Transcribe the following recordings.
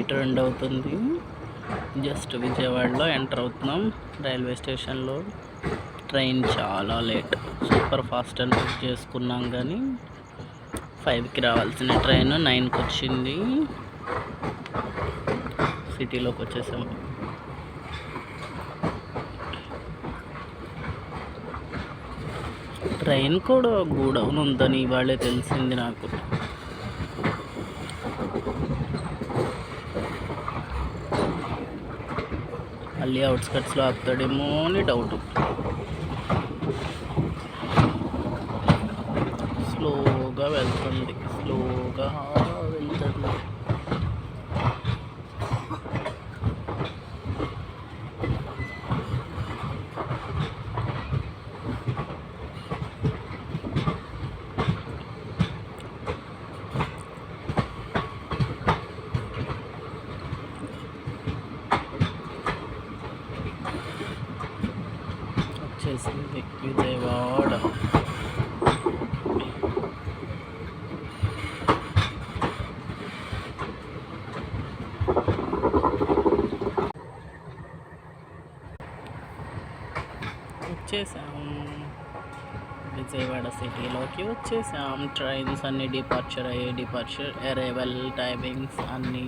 Trend అవుతుంది. Just విజయవాడలో enter అవుతున్నాం రైల్వే స్టేషన్లో. ట్రైన్ చాలా లేట్. సూపర్ ఫాస్ట్ అని బుక్ చేసుకున్నాం కానీ 5కి రావాల్సిన ట్రైన్ 9కి వచ్చింది. సిటీలోకి వచ్చేసాం. ట్రైన్ కూడా గూడౌన్ ఉందని ఇవాళే తెలిసింది నాకు. మళ్ళీ అవుట్స్కట్స్లో ఆపుతాడేమో అని డౌట్. స్లోగా వెళ్తుంది. వచ్చేసింది విజయవాడ. వచ్చేసాం విజయవాడ సిటీలోకి వచ్చేసాం. ట్రైన్స్ అన్ని డిపార్చర్ అరైవల్ టైమింగ్స్ అన్నీ.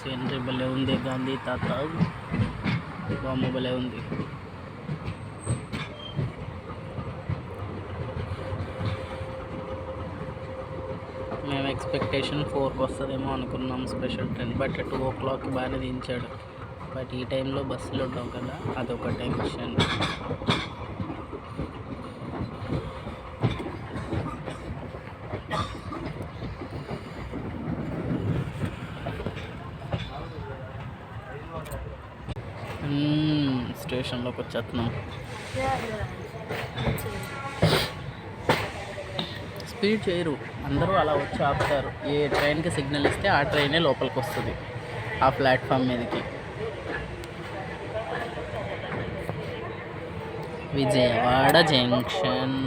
సీనరీ భలే ఉంది. గాంధీ తాత బొమ్మ భలే ఉంది. మేము ఎక్స్పెక్టేషన్ 4కి వస్తుందేమో అనుకున్నాం స్పెషల్ ట్రైన్. బట్ 2 o'clock బాగానే దించాడు. బట్ ఈ టైంలో బస్సులు ఉండవు కదా, అదొక టెన్షన్. స్టేషన్లోకి వచ్చేస్తున్నాం. స్పీడ్ చేయరు, అందరూ అలా వచ్చి ఆపుతారు. ఏ ట్రైన్కి సిగ్నల్ ఇస్తే ఆ ట్రైనే లోపలికి వస్తుంది ఆ ప్లాట్ఫామ్ మీదకి. విజయవాడ జంక్షన్.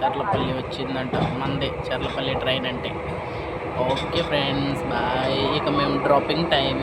చర్లపల్లి వచ్చిందంట. మందే చర్లపల్లి ట్రైన్ అంటే. Okay friends, bye. ఇక మేము డ్రాపింగ్ టైం.